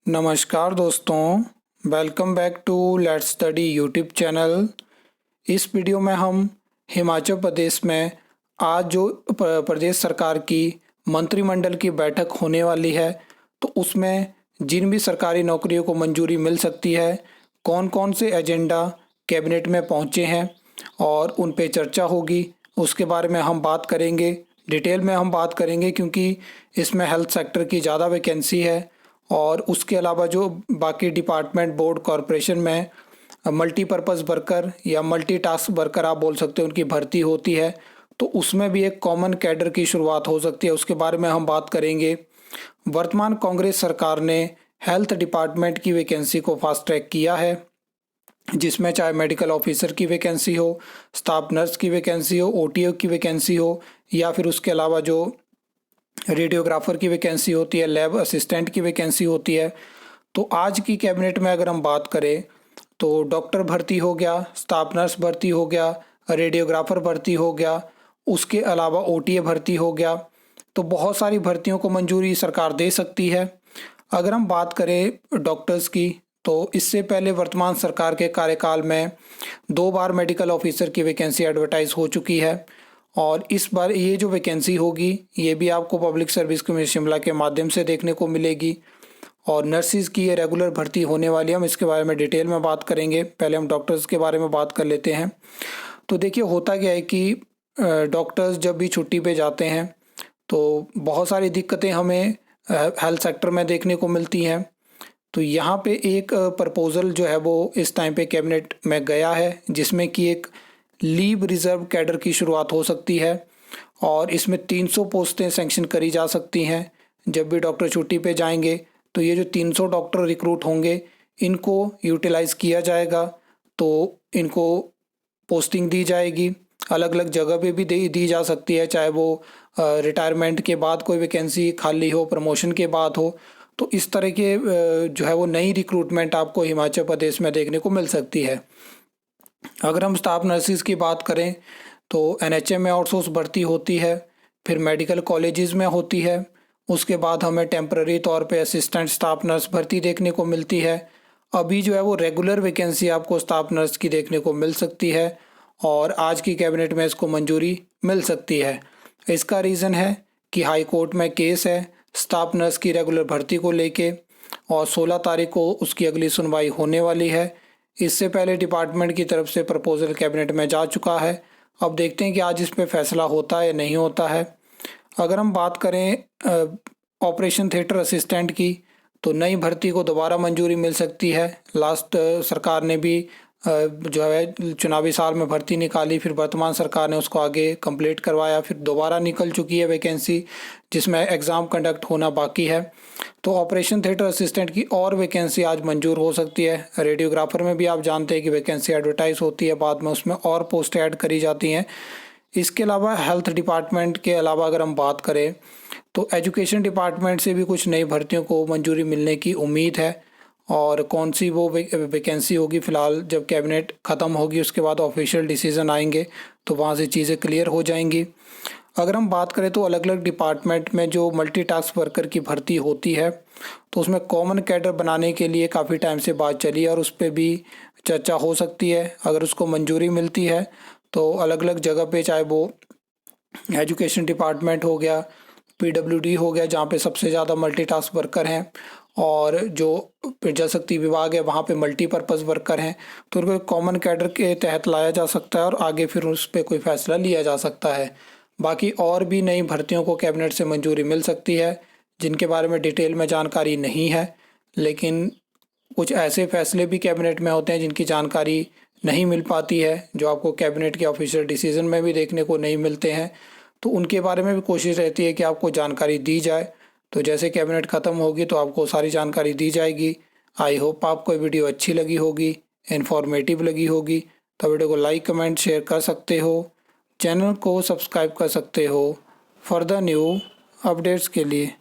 नमस्कार दोस्तों, welcome back to let's study YouTube channel. इस वीडियो में हम हिमाचल प्रदेश में आज जो प्रदेश सरकार की मंत्रिमंडल की बैठक होने वाली है, तो उसमें जिन भी सरकारी नौकरियों को मंजूरी मिल सकती है, कौन कौन से एजेंडा कैबिनेट में पहुंचे हैं और उन पे चर्चा होगी, उसके बारे में हम बात करेंगे। डिटेल में हम बात करेंगे क्योंकि इसमें हेल्थ सेक्टर की ज़्यादा वैकेंसी है और उसके अलावा जो बाकी डिपार्टमेंट बोर्ड कॉरपोरेशन में मल्टीपर्पज़ वर्कर या मल्टीटास्क वर्कर आप बोल सकते हो, उनकी भर्ती होती है, तो उसमें भी एक कॉमन कैडर की शुरुआत हो सकती है। उसके बारे में हम बात करेंगे। वर्तमान कांग्रेस सरकार ने हेल्थ डिपार्टमेंट की वैकेंसी को फास्ट ट्रैक किया है, जिसमें चाहे मेडिकल ऑफिसर की वैकेंसी हो, स्टाफ नर्स की वैकेंसी हो, ओटीओ की वैकेंसी हो, या फिर उसके अलावा जो रेडियोग्राफर की वैकेंसी होती है, लैब असिस्टेंट की वैकेंसी होती है। तो आज की कैबिनेट में अगर हम बात करें तो डॉक्टर भर्ती हो गया, स्टाफ नर्स भर्ती हो गया, रेडियोग्राफर भर्ती हो गया, उसके अलावा ओटीए भर्ती हो गया। तो बहुत सारी भर्तियों को मंजूरी सरकार दे सकती है। अगर हम बात करें डॉक्टर्स की, तो इससे पहले वर्तमान सरकार के कार्यकाल में 2 बार मेडिकल ऑफिसर की वैकेंसी एडवर्टाइज हो चुकी है और इस बार ये जो वैकेंसी होगी ये भी आपको पब्लिक सर्विस कमीशन शिमला के माध्यम से देखने को मिलेगी। और नर्सिस की ये रेगुलर भर्ती होने वाली है, हम इसके बारे में डिटेल में बात करेंगे। पहले हम डॉक्टर्स के बारे में बात कर लेते हैं। तो देखिए, होता क्या है कि डॉक्टर्स जब भी छुट्टी पे जाते हैं तो बहुत सारी दिक्कतें हमें हेल्थ सेक्टर में देखने को मिलती हैं। तो यहाँ पे एक प्रपोज़ल जो है वो इस टाइम पे कैबिनेट में गया है, जिसमें कि एक लीव रिजर्व कैडर की शुरुआत हो सकती है और इसमें 300 पोस्टें सेंक्शन करी जा सकती हैं। जब भी डॉक्टर छुट्टी पे जाएंगे तो ये जो 300 डॉक्टर रिक्रूट होंगे, इनको यूटिलाइज़ किया जाएगा, तो इनको पोस्टिंग दी जाएगी। अलग अलग जगह पे भी दी जा सकती है, चाहे वो रिटायरमेंट के बाद कोई वैकेंसी खाली हो, प्रमोशन के बाद हो। तो इस तरह के जो है वो नई रिक्रूटमेंट आपको हिमाचल प्रदेश में देखने को मिल सकती है। अगर हम स्टाफ नर्सिस की बात करें तो एनएचएम में आउटसोर्स भर्ती होती है, फिर मेडिकल कॉलेजेस में होती है, उसके बाद हमें टेम्पररी तौर पे असिस्टेंट स्टाफ नर्स भर्ती देखने को मिलती है। अभी जो है वो रेगुलर वैकेंसी आपको स्टाफ नर्स की देखने को मिल सकती है और आज की कैबिनेट में इसको मंजूरी मिल सकती है। इसका रीज़न है कि हाई कोर्ट में केस है स्टाफ नर्स की रेगुलर भर्ती को लेके और 16 तारीख को उसकी अगली सुनवाई होने वाली है। इससे पहले डिपार्टमेंट की तरफ से प्रपोजल कैबिनेट में जा चुका है। अब देखते हैं कि आज इस पे फैसला होता है या नहीं होता है। अगर हम बात करें ऑपरेशन थिएटर असिस्टेंट की, तो नई भर्ती को दोबारा मंजूरी मिल सकती है। लास्ट सरकार ने भी जो है चुनावी साल में भर्ती निकाली, फिर वर्तमान सरकार ने उसको आगे कंप्लीट करवाया, फिर दोबारा निकल चुकी है वैकेंसी, जिसमें एग्ज़ाम कंडक्ट होना बाकी है। तो ऑपरेशन थिएटर असिस्टेंट की और वैकेंसी आज मंजूर हो सकती है। रेडियोग्राफर में भी आप जानते हैं कि वैकेंसी एडवर्टाइज होती है, बाद में उसमें और पोस्ट ऐड करी जाती हैं। इसके अलावा हेल्थ डिपार्टमेंट के अलावा अगर हम बात करें तो एजुकेशन डिपार्टमेंट से भी कुछ नई भर्तियों को मंजूरी मिलने की उम्मीद है। और कौन सी वो वैकेंसी होगी, फ़िलहाल जब कैबिनेट ख़त्म होगी उसके बाद ऑफिशियल डिसीज़न आएंगे तो वहाँ से चीज़ें क्लियर हो जाएंगी। अगर हम बात करें तो अलग अलग डिपार्टमेंट में जो मल्टीटास्क वर्कर की भर्ती होती है, तो उसमें कॉमन कैडर बनाने के लिए काफ़ी टाइम से बात चली है और उस पर भी चर्चा हो सकती है। अगर उसको मंजूरी मिलती है तो अलग अलग जगह पे, चाहे वो एजुकेशन डिपार्टमेंट हो गया, पीडब्ल्यूडी हो गया जहाँ पे सबसे ज़्यादा मल्टीटास्क वर्कर हैं, और जो जल शक्ति विभाग है वहाँ पे मल्टीपर्पज़ वर्कर हैं, तो उनको कॉमन कैडर के तहत लाया जा सकता है और आगे फिर उस पर कोई फैसला लिया जा सकता है। बाकी और भी नई भर्तियों को कैबिनेट से मंजूरी मिल सकती है, जिनके बारे में डिटेल में जानकारी नहीं है, लेकिन कुछ ऐसे फैसले भी कैबिनेट में होते हैं जिनकी जानकारी नहीं मिल पाती है, जो आपको कैबिनेट के ऑफिशियल डिसीजन में भी देखने को नहीं मिलते हैं। तो उनके बारे में भी कोशिश रहती है कि आपको जानकारी दी जाए। तो जैसे कैबिनेट ख़त्म होगी तो आपको सारी जानकारी दी जाएगी। आई होप आपको वीडियो अच्छी लगी होगी, इन्फॉर्मेटिव लगी होगी। तो वीडियो को लाइक, कमेंट, शेयर कर सकते हो, चैनल को सब्सक्राइब कर सकते हो फर्दर न्यू अपडेट्स के लिए।